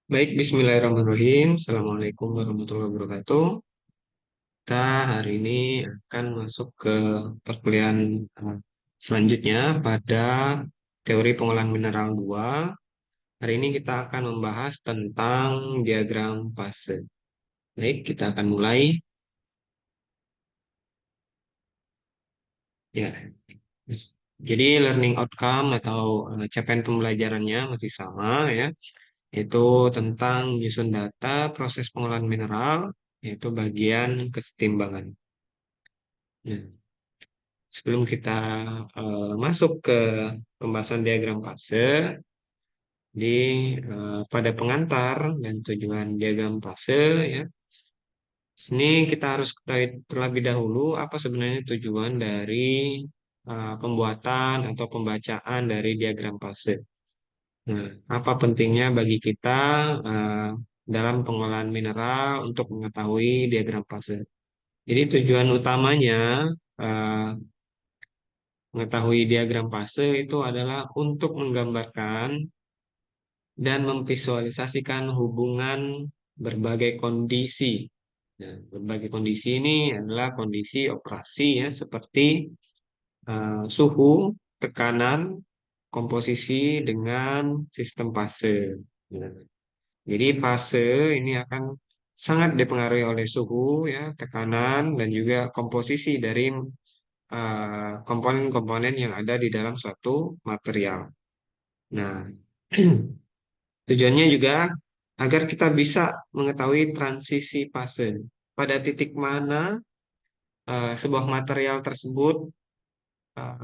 Baik, Bismillahirrahmanirrahim. Assalamualaikum warahmatullahi wabarakatuh. Kita hari ini akan masuk ke perkuliahan selanjutnya pada teori pengolahan mineral 2. Hari ini kita akan membahas tentang diagram fase. Baik, kita akan mulai. Ya, jadi learning outcome atau capaian pembelajarannya masih sama ya, yaitu tentang menyusun data proses pengolahan mineral, yaitu bagian kesetimbangan. Nah, sebelum kita masuk ke pembahasan diagram fase, di pada pengantar dan tujuan diagram fase ya, sini kita harus ketahui terlebih dahulu apa sebenarnya tujuan dari pembuatan atau pembacaan dari diagram fase. Nah, apa pentingnya bagi kita eh, dalam pengolahan mineral untuk mengetahui diagram fase? Jadi tujuan utamanya eh, mengetahui diagram fase itu adalah untuk menggambarkan dan memvisualisasikan hubungan berbagai kondisi. Nah, berbagai kondisi ini adalah kondisi operasi ya, seperti suhu, tekanan, komposisi dengan sistem fase. Nah, jadi fase ini akan sangat dipengaruhi oleh suhu ya, tekanan dan juga komposisi dari komponen-komponen yang ada di dalam suatu material. Nah, tujuannya juga agar kita bisa mengetahui transisi fase. Pada titik mana sebuah material tersebut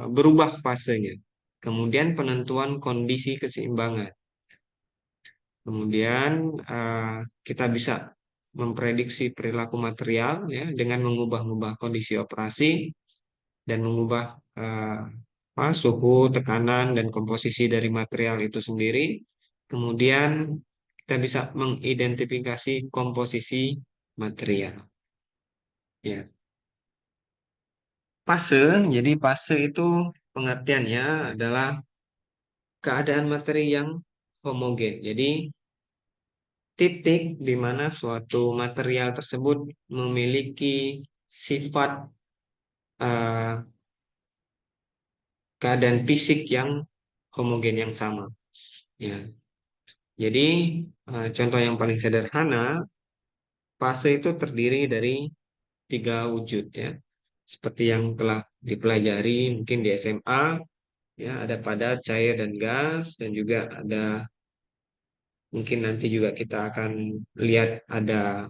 berubah fasenya. Kemudian penentuan kondisi keseimbangan. Kemudian kita bisa memprediksi perilaku material ya dengan mengubah-ubah kondisi operasi dan mengubah eh, suhu, tekanan, dan komposisi dari material itu sendiri. Kemudian kita bisa mengidentifikasi komposisi material. Ya, fase. Jadi fase itu pengertiannya adalah keadaan materi yang homogen. Jadi titik di mana suatu material tersebut memiliki sifat eh, keadaan fisik yang homogen yang sama. Ya, jadi contoh yang paling sederhana, fase itu terdiri dari tiga wujud ya. Seperti yang telah dipelajari mungkin di SMA, ya ada padat, cair, dan gas, dan juga ada mungkin nanti juga kita akan lihat ada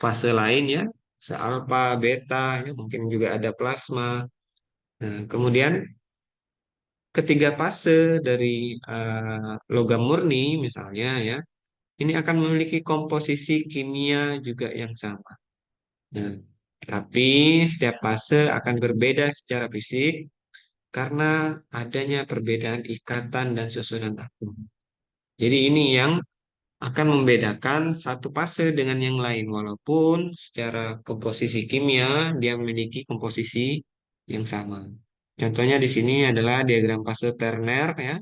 fase lain ya, fase alfa, beta, ya, mungkin juga ada plasma. Nah, kemudian ketiga fase dari logam murni misalnya ya, ini akan memiliki komposisi kimia juga yang sama. Nah, tapi setiap fase akan berbeda secara fisik karena adanya perbedaan ikatan dan susunan atom. Jadi ini yang akan membedakan satu fase dengan yang lain, walaupun secara komposisi kimia dia memiliki komposisi yang sama. Contohnya di sini adalah diagram fase terner ya,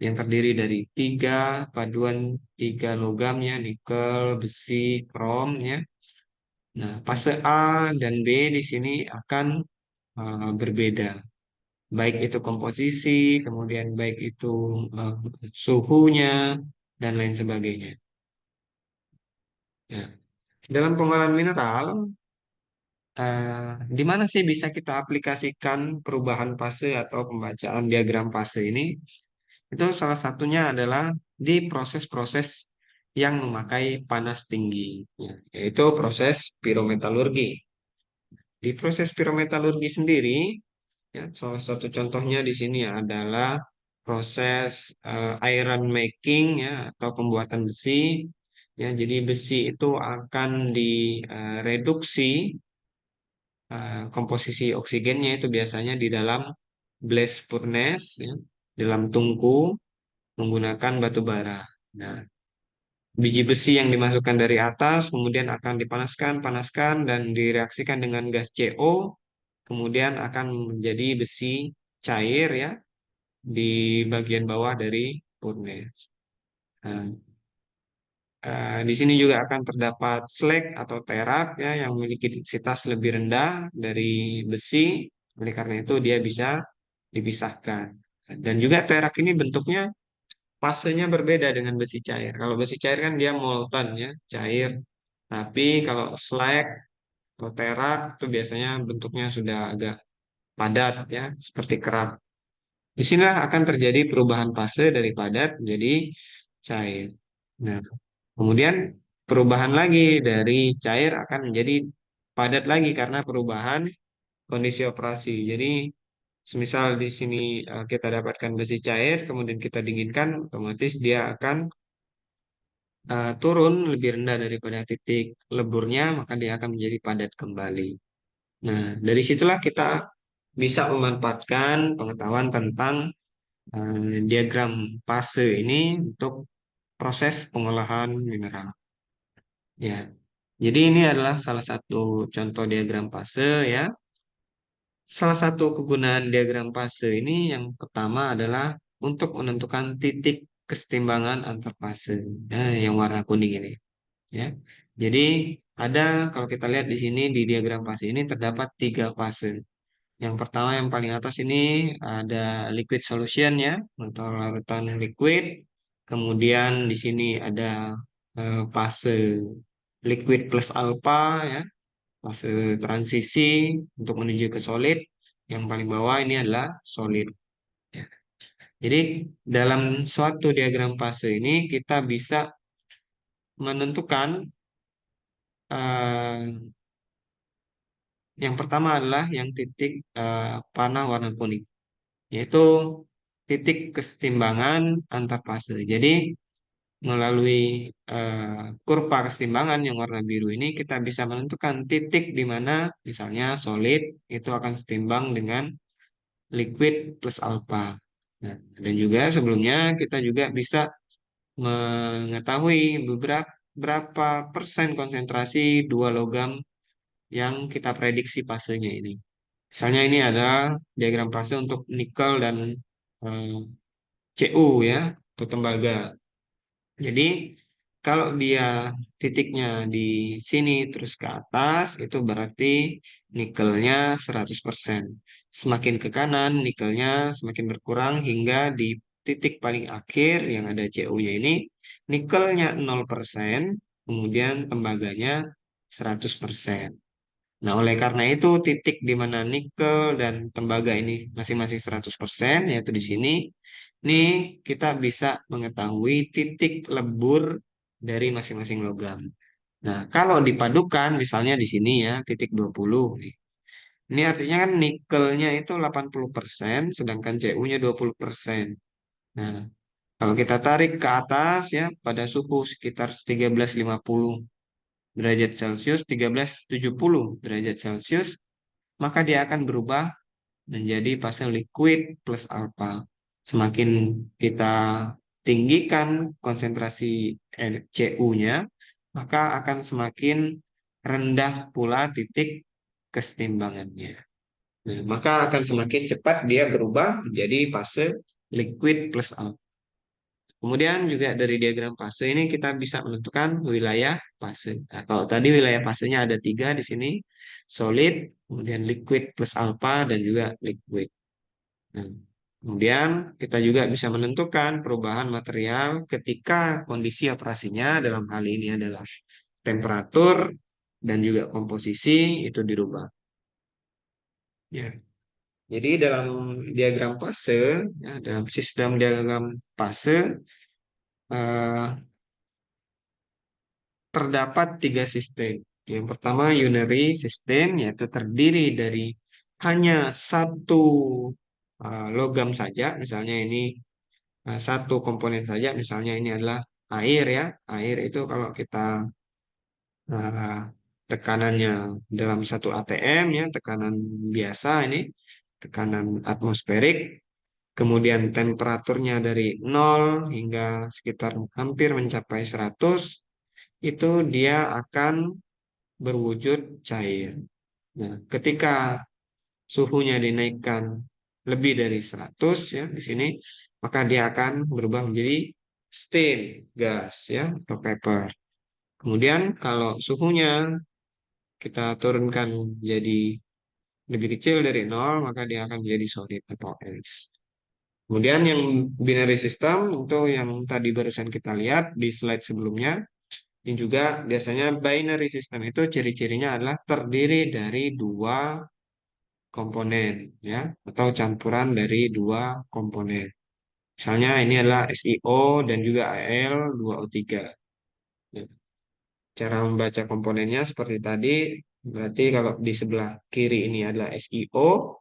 yang terdiri dari paduan tiga logam ya, nikel, besi, krom ya. Nah, fase A dan B di sini akan berbeda, baik itu komposisi, kemudian baik itu uh, suhunya dan lain sebagainya. Ya. Dalam pengolahan mineral, di mana sih bisa kita aplikasikan perubahan fase atau pembacaan diagram fase ini? Itu salah satunya adalah di proses-proses yang memakai panas tinggi, ya, yaitu proses pirometalurgi. Di proses pirometalurgi sendiri, ya, salah satu contohnya di sini adalah proses iron making ya atau pembuatan besi. Ya, jadi besi itu akan direduksi komposisi oksigennya itu biasanya di dalam blast furnace ya, dalam tungku menggunakan batu bara. Nah, biji besi yang dimasukkan dari atas kemudian akan dipanaskan, panaskan dan direaksikan dengan gas CO, kemudian akan menjadi besi cair ya di bagian bawah dari furnace. Nah, Di sini juga akan terdapat slag atau perak ya yang memiliki densitas lebih rendah dari besi. Oleh karena itu dia bisa dipisahkan. Dan juga perak ini bentuknya fasenya berbeda dengan besi cair. Kalau besi cair kan dia molten ya, cair. Tapi kalau slag atau perak itu biasanya bentuknya sudah agak padat ya, seperti kerak. Disinilah akan terjadi perubahan fase dari padat menjadi cair. Nah, kemudian perubahan lagi dari cair akan menjadi padat lagi karena perubahan kondisi operasi. Jadi, semisal di sini kita dapatkan besi cair, kemudian kita dinginkan, otomatis dia akan turun lebih rendah daripada titik leburnya, maka dia akan menjadi padat kembali. Nah, dari situlah kita bisa memanfaatkan pengetahuan tentang diagram fase ini untuk proses pengolahan mineral. Ya, jadi ini adalah salah satu contoh diagram fase ya. Salah satu kegunaan diagram fase ini yang pertama adalah untuk menentukan titik kesetimbangan antar fase. Nah, yang warna kuning ini ya. Jadi ada kalau kita lihat di sini di diagram fase ini terdapat tiga fase. Yang pertama yang paling atas ini ada liquid solution ya atau larutan liquid. Kemudian di sini ada fase liquid plus alpha ya, fase transisi untuk menuju ke solid. Yang paling bawah ini adalah solid. Ya. Jadi dalam suatu diagram fase ini kita bisa menentukan eh, yang pertama adalah yang titik panah warna kuning, yaitu titik kesetimbangan antar fase. Jadi melalui kurva kesetimbangan yang warna biru ini kita bisa menentukan titik di mana misalnya solid itu akan setimbang dengan liquid plus alpha. Nah, dan juga sebelumnya kita juga bisa mengetahui beberapa berapa persen konsentrasi dua logam yang kita prediksi fasenya ini. Misalnya ini ada diagram fase untuk nikel dan eh, Cu ya, atau tembaga. Jadi kalau dia titiknya di sini terus ke atas itu berarti nikelnya 100%. Semakin ke kanan nikelnya semakin berkurang hingga di titik paling akhir yang ada Cu-nya ini nikelnya 0%, kemudian tembaganya 100%. Nah, oleh karena itu titik di mana nikel dan tembaga ini masing-masing 100%, yaitu di sini, nih kita bisa mengetahui titik lebur dari masing-masing logam. Nah, kalau dipadukan misalnya di sini ya, titik 20 nih. Ini artinya kan nikelnya itu 80%, sedangkan Cu-nya 20%. Nah, kalau kita tarik ke atas ya, pada suhu sekitar 1350 derajat Celcius, 1370 derajat Celcius, maka dia akan berubah menjadi fase liquid plus alpha. Semakin kita tinggikan konsentrasi Cu-nya, maka akan semakin rendah pula titik kesetimbangannya. Nah, maka akan semakin cepat dia berubah menjadi fase liquid plus alpha. Kemudian juga dari diagram fase ini kita bisa menentukan wilayah fase. Nah, kalau tadi wilayah fasenya ada tiga di sini, solid, kemudian liquid plus alpha, dan juga liquid. Nah, kemudian kita juga bisa menentukan perubahan material ketika kondisi operasinya dalam hal ini adalah temperatur dan juga komposisi itu dirubah. Ya. Jadi dalam diagram fase, ya, dalam sistem diagram fase, eh, terdapat tiga sistem. Yang pertama unary system, yaitu terdiri dari hanya satu logam saja. Misalnya ini satu komponen saja. Misalnya ini adalah air ya. Air itu kalau kita uh, tekanannya dalam satu ATM ya, tekanan biasa ini, tekanan atmosferik. Kemudian temperaturnya dari 0 hingga sekitar hampir mencapai 100, itu dia akan berwujud cair. Nah, ketika suhunya dinaikkan lebih dari 100 ya di sini, maka dia akan berubah menjadi steam, gas ya, atau vapor. Kemudian kalau suhunya kita turunkan jadi lebih kecil dari nol, maka dia akan menjadi solid atau es. Kemudian yang binary system itu yang tadi barusan kita lihat di slide sebelumnya. Ini juga biasanya binary system itu ciri-cirinya adalah terdiri dari dua komponen ya, atau campuran dari dua komponen. Misalnya ini adalah SiO dan juga Al2O3. Ya. Cara membaca komponennya seperti tadi, berarti kalau di sebelah kiri ini adalah SiO,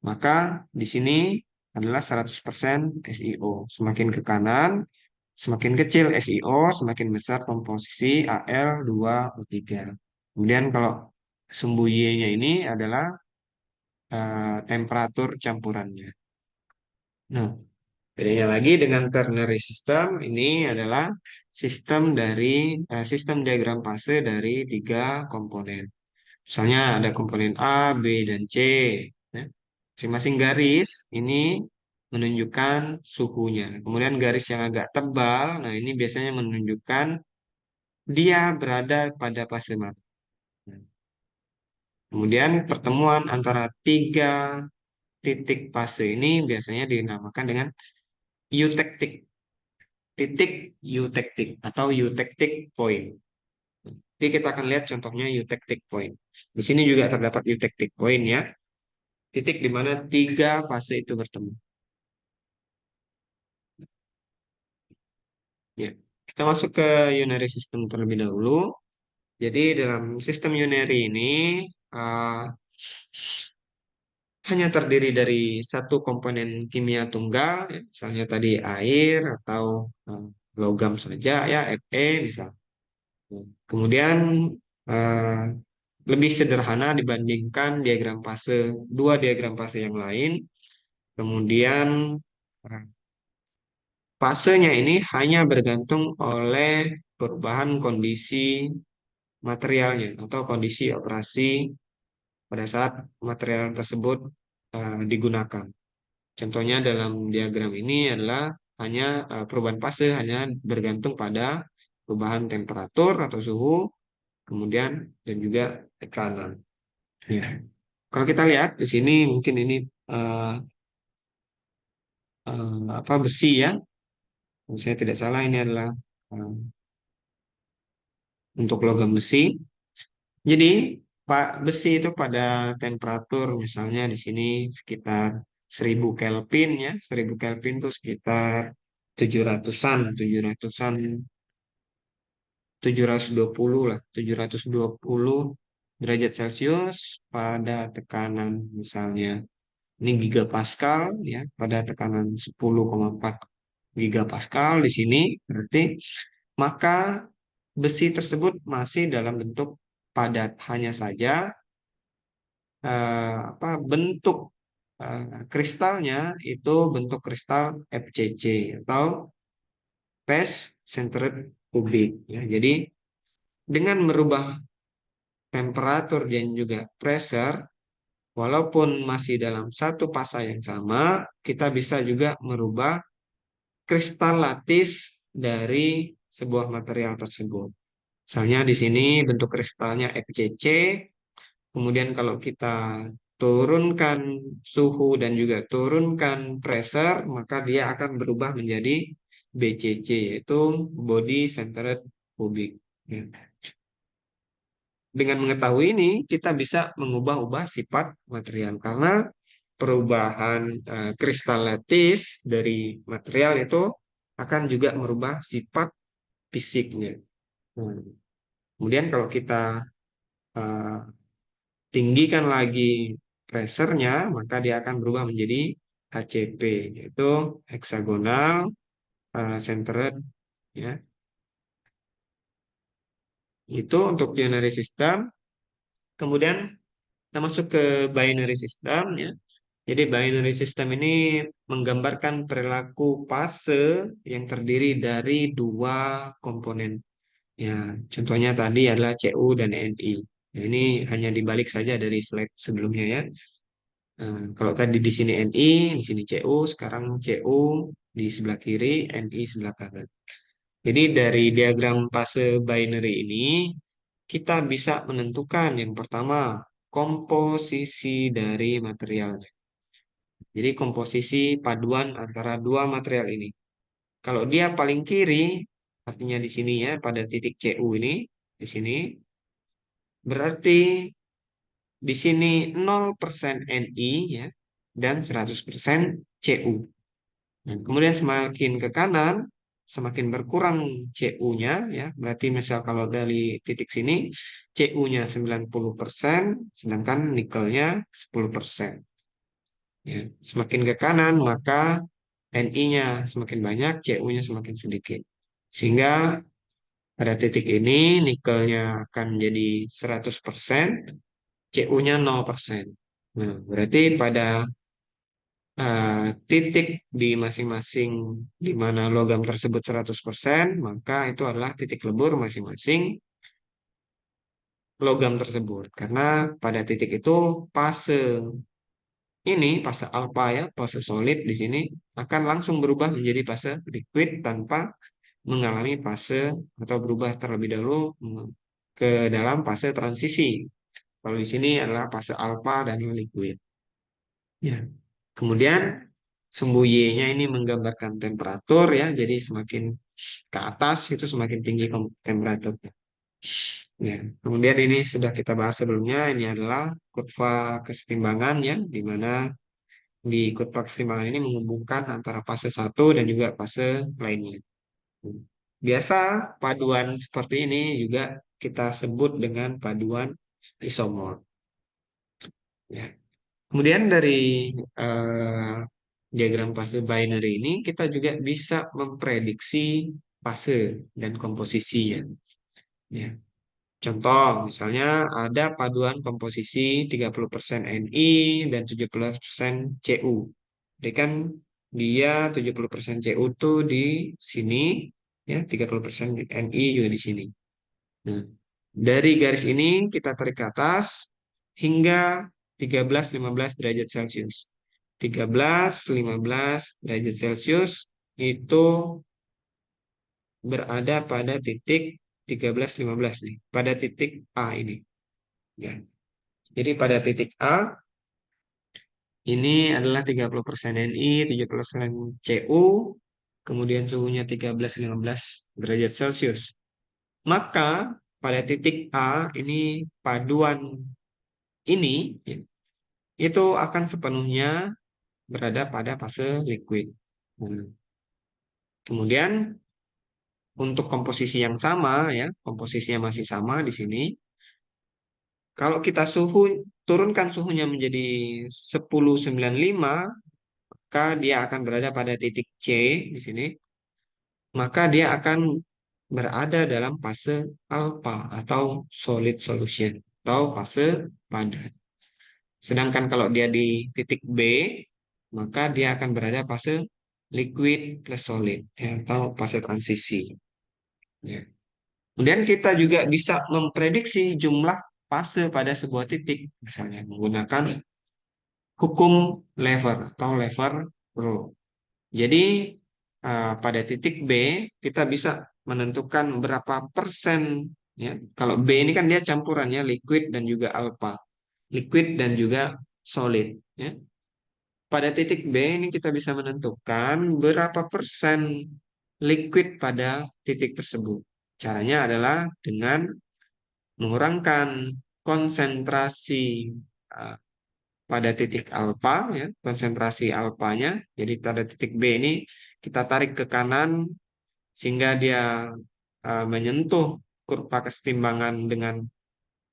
maka di sini adalah 100% SiO. Semakin ke kanan, semakin kecil SiO, semakin besar komposisi Al2O3. Kemudian kalau sumbu Y-nya ini adalah temperatur campurannya. Nah, bedanya lagi dengan ternary system, ini adalah sistem diagram fase dari tiga komponen. Misalnya ada komponen A, B, dan C. Ya. Masing-masing garis ini menunjukkan suhunya. Kemudian garis yang agak tebal, nah ini biasanya menunjukkan dia berada pada fase mana. Kemudian pertemuan antara tiga titik fase ini biasanya dinamakan dengan eutectic titik eutectic atau eutectic point. Jadi kita akan lihat contohnya eutectic point. Di sini juga terdapat eutectic point ya, titik di mana tiga fase itu bertemu. Ya, kita masuk ke unary system terlebih dahulu. Jadi dalam sistem unary ini uh, hanya terdiri dari satu komponen kimia tunggal, ya, misalnya tadi air atau uh, logam saja ya, Fe misal. Kemudian uh, lebih sederhana dibandingkan dua diagram fase yang lain. Kemudian uh, fasenya ini hanya bergantung oleh perubahan kondisi materialnya atau kondisi operasi pada saat material tersebut digunakan. Contohnya dalam diagram ini adalah hanya perubahan fase hanya bergantung pada perubahan temperatur atau suhu, kemudian dan juga tekanan. Ya. Kalau kita lihat di sini mungkin ini eh, apa besi ya, kalau saya tidak salah ini adalah eh, untuk logam besi. Jadi Pak besi itu pada temperatur misalnya di sini sekitar 1000 Kelvin ya, 1000 Kelvin itu sekitar 700-an, 700-an, 720 lah, 720 derajat Celcius pada tekanan misalnya ini gigapascal ya, pada tekanan 10,4 gigapascal di sini berarti maka besi tersebut masih dalam bentuk padat, hanya saja bentuk kristalnya itu bentuk kristal FCC atau phase centered cubic ya. Jadi dengan merubah temperatur dan juga pressure, walaupun masih dalam satu fasa yang sama, kita bisa juga merubah kristal latis dari sebuah material tersebut. Misalnya di sini bentuk kristalnya FCC. Kemudian kalau kita turunkan suhu dan juga turunkan pressure, maka dia akan berubah menjadi BCC, yaitu body centered cubic. Ya. Dengan mengetahui ini, kita bisa mengubah-ubah sifat material karena perubahan kristal lattice dari material itu akan juga merubah sifat fisiknya. Hmm. Kemudian kalau kita eh, tinggikan lagi pressure-nya, maka dia akan berubah menjadi HCP, yaitu hexagonal centered ya. Itu untuk unary system. Kemudian kita masuk ke binary system ya. Jadi binary system ini menggambarkan perilaku fase yang terdiri dari dua komponen. Ya, contohnya tadi adalah Cu dan Ni. Nah, ini hanya dibalik saja dari slide sebelumnya ya. Kalau tadi di sini Ni, di sini Cu, sekarang Cu di sebelah kiri, Ni sebelah kanan. Jadi dari diagram fase binary ini, kita bisa menentukan yang pertama, komposisi dari materialnya. Jadi komposisi paduan antara dua material ini. Kalau dia paling kiri, artinya di sini ya, pada titik Cu ini, di sini, berarti di sini 0% Ni ya, dan 100% Cu. Nah, kemudian semakin ke kanan, semakin berkurang Cu-nya ya. Berarti misal kalau dari titik sini Cu-nya 90%, sedangkan nikelnya 10%. Ya. Semakin ke kanan maka Ni-nya semakin banyak, Cu-nya semakin sedikit. Sehingga pada titik ini nikelnya akan jadi 100%, Cu-nya 0%. Nah, berarti pada titik di masing-masing di mana logam tersebut 100%, maka itu adalah titik lebur masing-masing logam tersebut. Karena pada titik itu fase ini, fase alfa ya, fase solid di sini akan langsung berubah menjadi fase liquid tanpa mengalami fase atau berubah terlebih dahulu ke dalam fase transisi. Kalau di sini adalah fase alfa dan liquid. Ya. Kemudian sumbu Y-nya ini menggambarkan temperatur ya, jadi semakin ke atas itu semakin tinggi temperaturnya. Ya. Kemudian ini sudah kita bahas sebelumnya, ini adalah kurva kesetimbangan ya, di mana di kurva kesetimbangan ini menghubungkan antara fase satu dan juga fase lainnya. Biasa paduan seperti ini juga kita sebut dengan paduan isomor. Ya. Kemudian dari eh, diagram fase binary ini kita juga bisa memprediksi fase dan komposisinya. Ya. Contoh, misalnya ada paduan komposisi 30% Ni dan 70% Cu. Jadi kan dia 70% Cu tuh di sini, ya 30% Ni juga di sini. Nah, dari garis ini kita tarik ke atas hingga 13-15 derajat Celcius. 13-15 derajat Celcius itu berada pada titik 13-15 nih, pada titik A ini. Ya. Jadi pada titik A ini adalah 30% Ni, 70% Cu, kemudian suhunya 13-15 derajat Celcius. Maka pada titik A ini paduan ini ya, itu akan sepenuhnya berada pada fase liquid. Nah, kemudian untuk komposisi yang sama ya, komposisinya masih sama di sini. Kalau kita turunkan suhunya menjadi 1095, maka dia akan berada pada titik C di sini. Maka dia akan berada dalam fase alpha atau solid solution atau fase padat. Sedangkan kalau dia di titik B, maka dia akan berada fase liquid plus solid ya, atau fase transisi. Ya. Kemudian kita juga bisa memprediksi jumlah fase pada sebuah titik, misalnya menggunakan hukum lever atau lever rule. Jadi pada titik B kita bisa menentukan berapa persen ya. Kalau B ini kan dia campurannya liquid dan juga alpha, liquid dan juga solid ya. Pada titik B ini kita bisa menentukan berapa persen liquid pada titik tersebut. Caranya adalah dengan mengurangkan konsentrasi uh, pada titik alfa ya, konsentrasi alfanya. Jadi pada titik B ini kita tarik ke kanan sehingga dia menyentuh kurva kesetimbangan dengan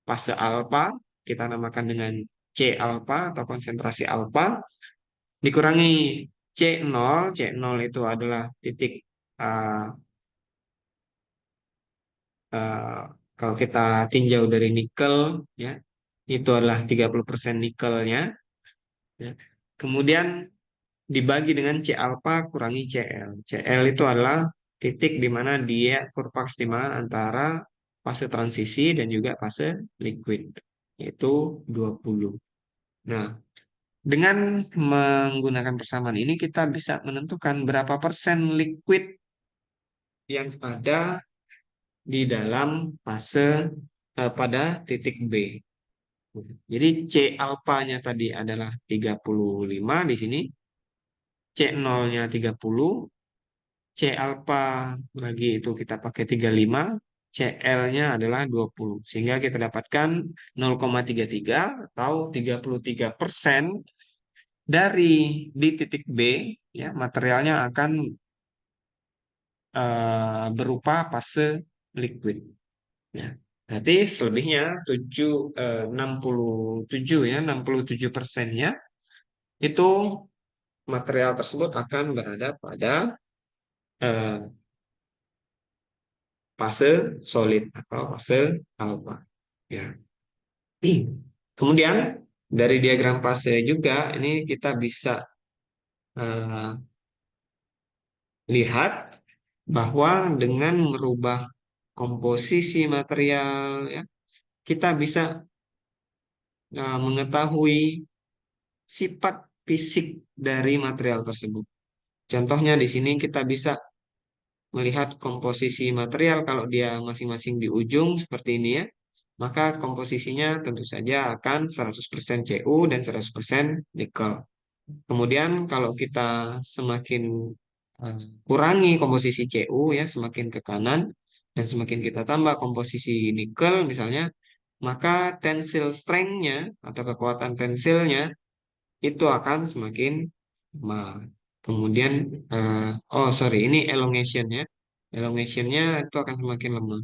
fase alfa, kita namakan dengan C alfa atau konsentrasi alfa, dikurangi C0. C0 itu adalah titik uh, uh, kalau kita tinjau dari nikel ya, itu adalah 30% nikelnya ya. Kemudian dibagi dengan C alpha kurangi CL. CL itu adalah titik di mana dia kurva kesetimbangan antara fase transisi dan juga fase liquid, yaitu 20. Nah, Dengan menggunakan persamaan ini kita bisa menentukan berapa persen liquid yang ada di dalam fase pada titik B. Jadi C alfanya tadi adalah 35 di sini, C0-nya 30, C alfa lagi itu kita pakai 35, CL-nya adalah 20. Sehingga kita dapatkan 0,33 atau 33% dari di titik B, ya, materialnya akan berupa fase liquid. Ya. Berarti selebihnya 67 ya, 67%-nya itu material tersebut akan berada pada eh, fase solid atau fase alfa. Ya. Kemudian dari diagram fase juga ini kita bisa eh, lihat bahwa dengan merubah komposisi material, ya, kita bisa mengetahui sifat fisik dari material tersebut. Contohnya di sini kita bisa melihat komposisi material kalau dia masing-masing di ujung seperti ini ya, maka komposisinya tentu saja akan 100% Cu dan 100% nikel. Kemudian kalau kita semakin eh, kurangi komposisi Cu ya, semakin ke kanan dan semakin kita tambah komposisi nikel misalnya, maka tensile strength-nya atau kekuatan tensilnya itu akan semakin lemah. Kemudian, oh sorry, ini elongation ya. Elongationnya itu akan semakin lemah.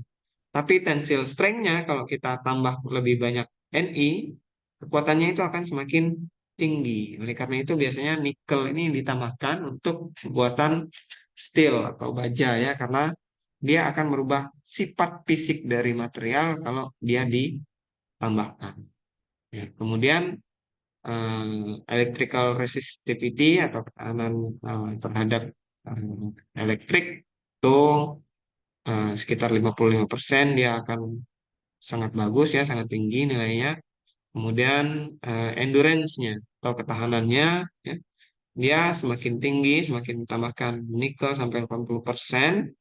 Tapi tensile strength-nya kalau kita tambah lebih banyak Ni, kekuatannya itu akan semakin tinggi. Oleh karena itu biasanya nikel ini ditambahkan untuk pembuatan steel atau baja ya, karena dia akan merubah sifat fisik dari material kalau dia ditambahkan. Ya, kemudian electrical resistivity atau ketahanan terhadap elektrik itu sekitar 55% dia akan sangat bagus ya, sangat tinggi nilainya. Kemudian endurance-nya atau ketahanannya ya, dia semakin tinggi, semakin ditambahkan nikel sampai 80%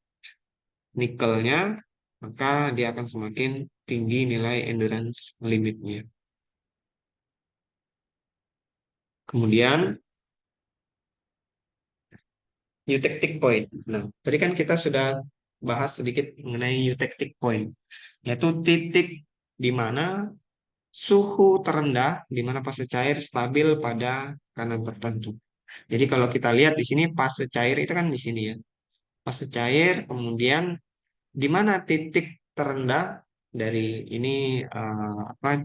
nikelnya, maka dia akan semakin tinggi nilai endurance limitnya. Kemudian eutectic point. Nah, tadi kan kita sudah bahas sedikit mengenai eutectic point, yaitu titik di mana suhu terendah, di mana fase cair stabil pada kanan tertentu. Jadi kalau kita lihat di sini fase cair itu kan di sini ya. Fase cair, kemudian di mana titik terendah dari ini apa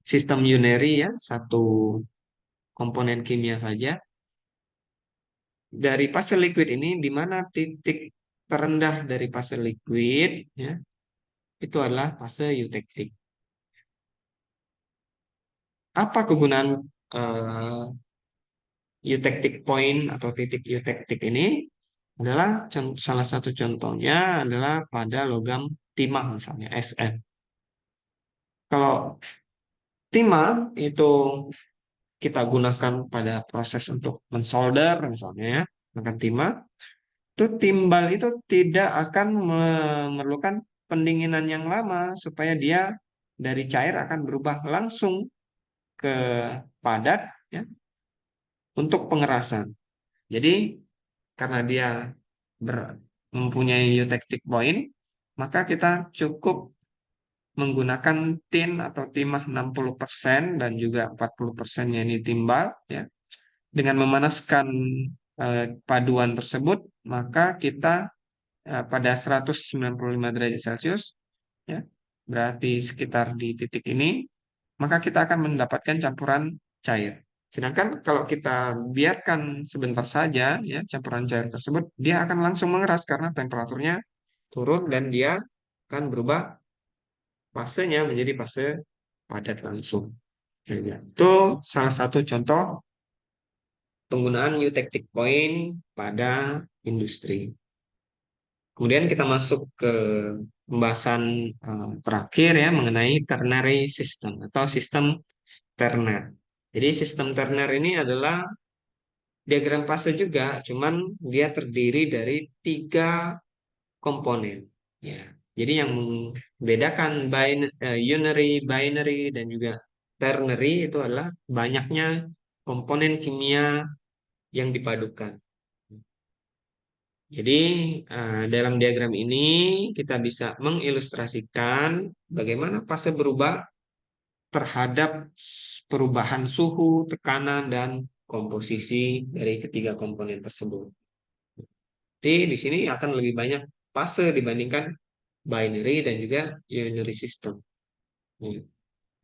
sistem unary ya, satu komponen kimia saja. Dari fase liquid ini di mana titik terendah dari fase liquid ya, itu adalah fase eutectic. Apa kegunaan eh, eutectic point atau titik eutectic ini? Adalah salah satu contohnya adalah pada logam timah misalnya Sn. Kalau timah itu kita gunakan pada proses untuk mensolder misalnya ya, menggunakan timah, itu timbal itu tidak akan memerlukan pendinginan yang lama supaya dia dari cair akan berubah langsung ke padat ya untuk pengerasan. Jadi karena dia mempunyai eutectic point, maka kita cukup menggunakan tin atau timah 60% dan juga 40%-nya ini timbal ya. Dengan memanaskan paduan tersebut, maka kita pada 195 derajat Celcius ya, berarti sekitar di titik ini, maka kita akan mendapatkan campuran cair. Sedangkan kalau kita biarkan sebentar saja ya campuran cair tersebut, dia akan langsung mengeras karena temperaturnya turun dan dia akan berubah fasenya menjadi fase padat langsung. Ya, itu salah satu contoh penggunaan eutectic point pada industri. Kemudian kita masuk ke pembahasan terakhir ya mengenai ternary system atau sistem terner. Jadi sistem Turner ini adalah diagram fase juga, cuman dia terdiri dari tiga komponen. Ya, jadi yang membedakan unary, binary, dan juga ternary itu adalah banyaknya komponen kimia yang dipadukan. Jadi dalam diagram ini kita bisa mengilustrasikan bagaimana fase berubah terhadap perubahan suhu, tekanan, dan komposisi dari ketiga komponen tersebut. Jadi di sini akan lebih banyak fase dibandingkan binary dan juga unary system. Hmm.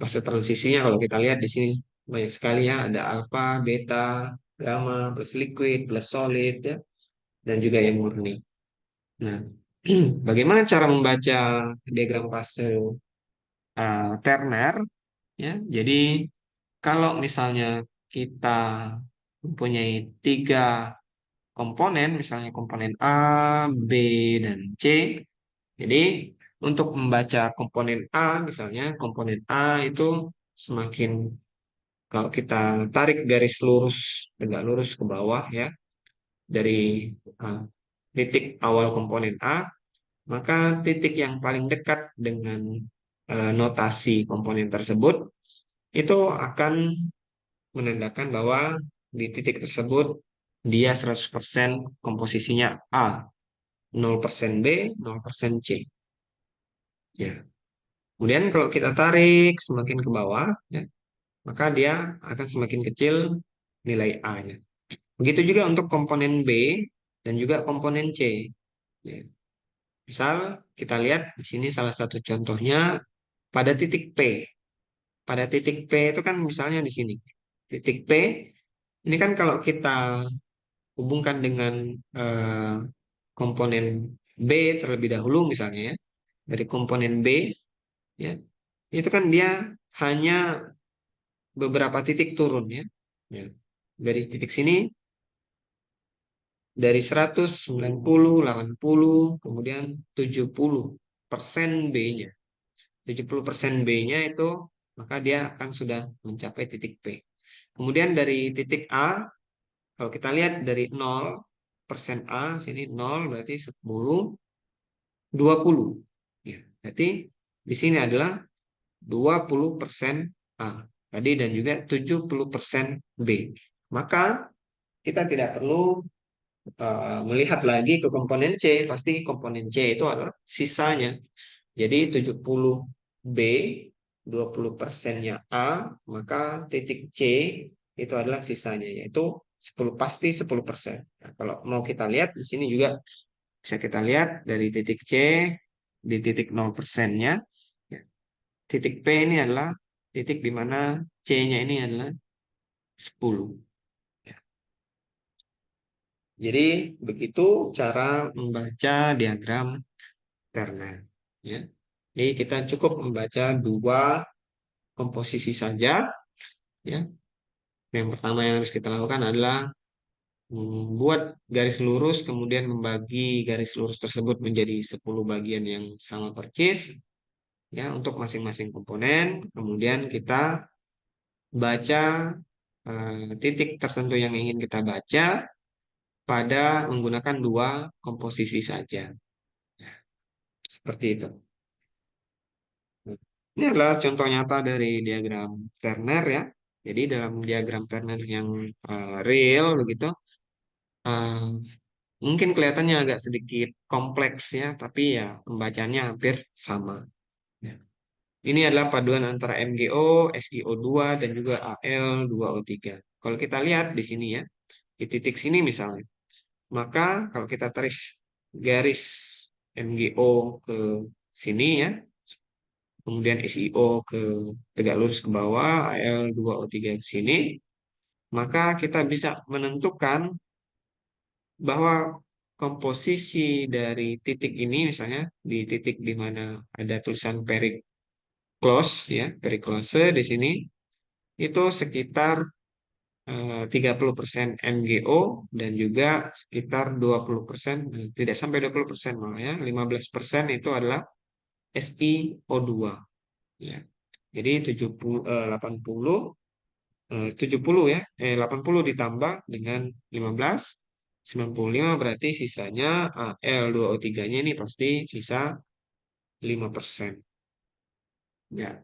Fase transisinya kalau kita lihat di sini banyak sekali ya, ada alpha, beta, gamma, plus liquid, plus solid ya, dan juga yang murni. Nah, bagaimana cara membaca diagram fase Turner? Ya, jadi kalau misalnya kita mempunyai tiga komponen, misalnya komponen A, B, dan C. Jadi untuk membaca komponen A, misalnya komponen A itu semakin kalau kita tarik garis lurus tegak lurus ke bawah ya dari uh, titik awal komponen A, maka titik yang paling dekat dengan notasi komponen tersebut itu akan menandakan bahwa di titik tersebut dia 100% komposisinya A, 0% B, 0% C. Ya. Kemudian kalau kita tarik semakin ke bawah, ya, maka dia akan semakin kecil nilai A-nya. Begitu juga untuk komponen B dan juga komponen C. Ya. Misal kita lihat di sini salah satu contohnya pada titik P. Pada titik P itu kan misalnya di sini. Titik P ini kan kalau kita hubungkan dengan eh, komponen B terlebih dahulu misalnya ya. Dari komponen B ya. Itu kan dia hanya beberapa titik turun ya. Ya. Dari titik sini dari 100, 90, 80, kemudian 70% B-nya. 70% B-nya itu maka dia akan sudah mencapai titik P. Kemudian dari titik A, kalau kita lihat dari 0% A, sini 0 berarti 10, 20. Ya, berarti di sini adalah 20% A tadi dan juga 70% B. Maka kita tidak perlu melihat lagi ke komponen C, pasti komponen C itu adalah sisanya. Jadi 70 B, 20%-nya A, maka titik C itu adalah sisanya, yaitu 10 pasti 10%. Nah, kalau mau kita lihat di sini juga bisa kita lihat dari titik C di titik 0%-nya, ya, titik P ini adalah titik di mana C-nya ini adalah 10. Ya. Jadi begitu cara membaca diagram Turner. Ya. Jadi kita cukup membaca dua komposisi saja. Ya. Yang pertama yang harus kita lakukan adalah membuat garis lurus, kemudian membagi garis lurus tersebut menjadi 10 bagian yang sama persis ya untuk masing-masing komponen. Kemudian kita baca titik tertentu yang ingin kita baca pada menggunakan dua komposisi saja. Seperti itu. Ini adalah contoh nyata dari diagram Turner ya. Jadi dalam diagram Turner yang real begitu, eh, mungkin kelihatannya agak sedikit kompleks ya, tapi ya pembacanya hampir sama. Ya. Ini adalah paduan antara MgO, SiO2, dan juga Al2O3. Kalau kita lihat di sini ya, di titik sini misalnya, maka kalau kita tarik garis MgO ke sini ya, kemudian SiO ke tegak lurus ke bawah, Al2O3 ke sini, maka kita bisa menentukan bahwa komposisi dari titik ini misalnya di titik di mana ada tulisan periclose ya, periklose di sini itu sekitar 30% MgO dan juga sekitar 20%, tidak sampai 20% malah ya, 15% itu adalah SiO2 ya. Jadi 70, 80 70 ya, 80 ditambah dengan 15, 95 berarti sisanya L2O3-nya ini pasti sisa 5%. Ya,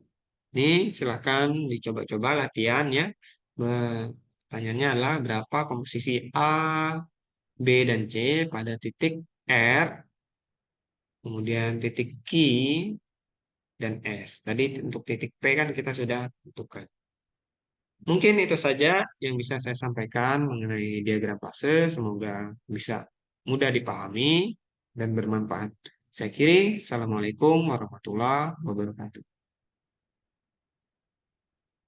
ini silakan dicoba-coba latihan ya. Pertanyaannya adalah berapa komposisi A, B, dan C pada titik R, kemudian titik Q, dan S. Tadi untuk titik P kan kita sudah tentukan. Mungkin itu saja yang bisa saya sampaikan mengenai diagram fase. Semoga bisa mudah dipahami dan bermanfaat. Saya kiri, Assalamualaikum warahmatullahi wabarakatuh.